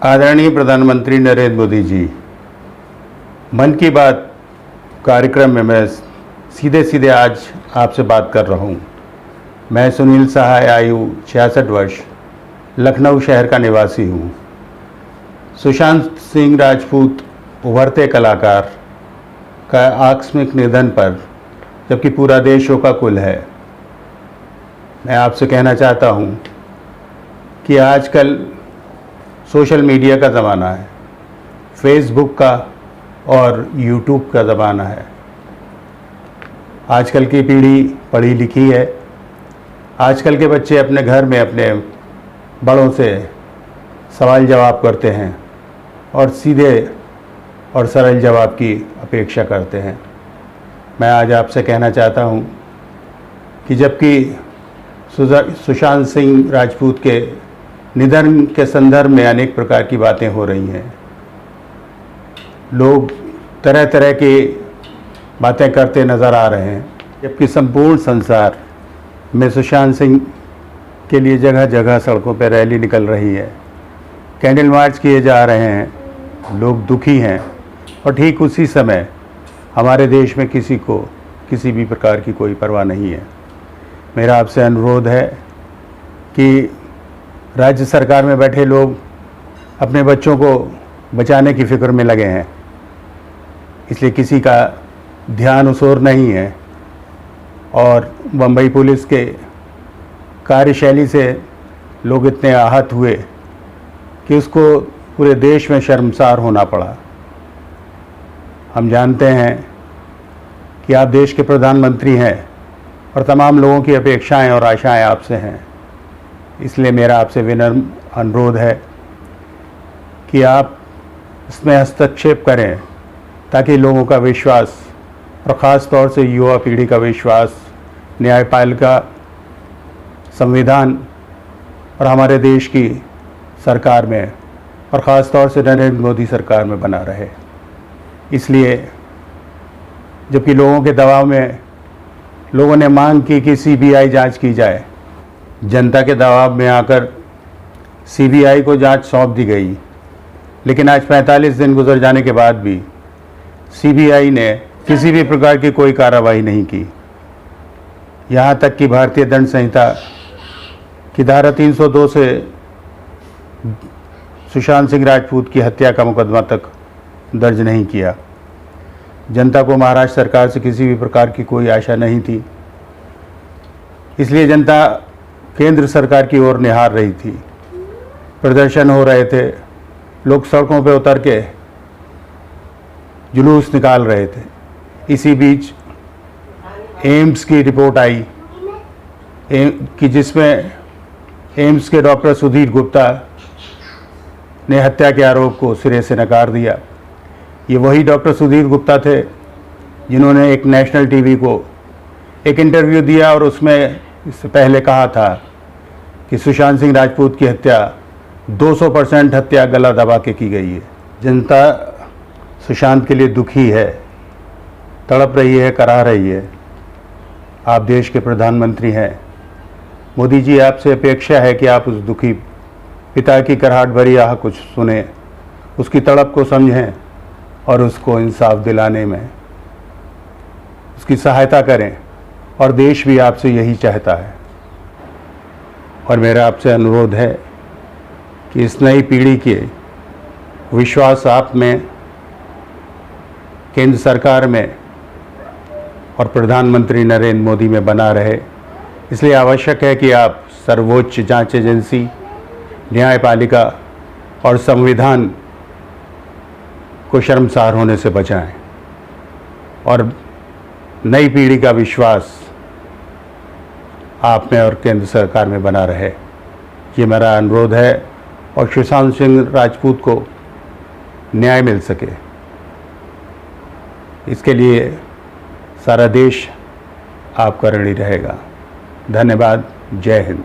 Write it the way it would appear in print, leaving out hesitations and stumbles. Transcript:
आदरणीय प्रधानमंत्री नरेंद्र मोदी जी, मन की बात कार्यक्रम में मैं सीधे सीधे आज आपसे बात कर रहा हूँ। मैं सुनील सहाय, आयु 66 वर्ष, लखनऊ शहर का निवासी हूँ। सुशांत सिंह राजपूत उभरते कलाकार का आकस्मिक निधन पर जबकि पूरा देश शोकाकुल है, मैं आपसे कहना चाहता हूँ कि आजकल सोशल मीडिया का ज़माना है, फेसबुक का और यूट्यूब का ज़माना है। आजकल की पीढ़ी पढ़ी लिखी है। आजकल के बच्चे अपने घर में अपने बड़ों से सवाल जवाब करते हैं और सीधे और सरल जवाब की अपेक्षा करते हैं। मैं आज आपसे कहना चाहता हूं कि जबकि सुशांत सिंह राजपूत के निधन के संदर्भ में अनेक प्रकार की बातें हो रही हैं, लोग तरह तरह की बातें करते नज़र आ रहे हैं, जबकि संपूर्ण संसार में सुशांत सिंह के लिए जगह जगह सड़कों पर रैली निकल रही है, कैंडल मार्च किए जा रहे हैं, लोग दुखी हैं। और ठीक उसी समय हमारे देश में किसी को किसी भी प्रकार की कोई परवाह नहीं है। मेरा आपसे अनुरोध है कि राज्य सरकार में बैठे लोग अपने बच्चों को बचाने की फ़िक्र में लगे हैं, इसलिए किसी का ध्यान उस ओर नहीं है। और बम्बई पुलिस के कार्यशैली से लोग इतने आहत हुए कि उसको पूरे देश में शर्मसार होना पड़ा। हम जानते हैं कि आप देश के प्रधानमंत्री हैं और तमाम लोगों की अपेक्षाएं और आशाएं आपसे हैं, इसलिए मेरा आपसे विनम्र अनुरोध है कि आप इसमें हस्तक्षेप करें ताकि लोगों का विश्वास और ख़ास तौर से युवा पीढ़ी का विश्वास न्यायपालिका, संविधान और हमारे देश की सरकार में और ख़ास तौर से नरेंद्र मोदी सरकार में बना रहे। इसलिए जबकि लोगों के दबाव में लोगों ने मांग की कि सीबीआई जांच की जाए, जनता के दबाव में आकर सीबीआई को जांच सौंप दी गई, लेकिन आज 45 दिन गुजर जाने के बाद भी सीबीआई ने किसी भी प्रकार की कोई कार्रवाई नहीं की। यहाँ तक कि भारतीय दंड संहिता की धारा 302 से सुशांत सिंह राजपूत की हत्या का मुकदमा तक दर्ज नहीं किया। जनता को महाराष्ट्र सरकार से किसी भी प्रकार की कोई आशा नहीं थी, इसलिए जनता केंद्र सरकार की ओर निहार रही थी। प्रदर्शन हो रहे थे, लोग सड़कों पर उतर के जुलूस निकाल रहे थे। इसी बीच एम्स की रिपोर्ट आई कि जिसमें एम्स के डॉक्टर सुधीर गुप्ता ने हत्या के आरोप को सिरे से नकार दिया। ये वही डॉक्टर सुधीर गुप्ता थे जिन्होंने एक नेशनल टीवी को एक इंटरव्यू दिया और उसमें इससे पहले कहा था कि सुशांत सिंह राजपूत की हत्या 200% हत्या गला दबा के की गई है। जनता सुशांत के लिए दुखी है, तड़प रही है, कराह रही है। आप देश के प्रधानमंत्री हैं। मोदी जी, आपसे अपेक्षा है कि आप उस दुखी पिता की कराहट भरी आह कुछ सुने, उसकी तड़प को समझें और उसको इंसाफ दिलाने में उसकी सहायता करें। और देश भी आपसे यही चाहता है। और मेरा आपसे अनुरोध है कि इस नई पीढ़ी के विश्वास आप में, केंद्र सरकार में और प्रधानमंत्री नरेंद्र मोदी में बना रहे। इसलिए आवश्यक है कि आप सर्वोच्च जांच एजेंसी, न्यायपालिका और संविधान को शर्मसार होने से बचाएं और नई पीढ़ी का विश्वास आप में और केंद्र सरकार में बना रहे। ये मेरा अनुरोध है और सुशांत सिंह राजपूत को न्याय मिल सके, इसके लिए सारा देश आपका ऋणी रहेगा। धन्यवाद। जय हिंद।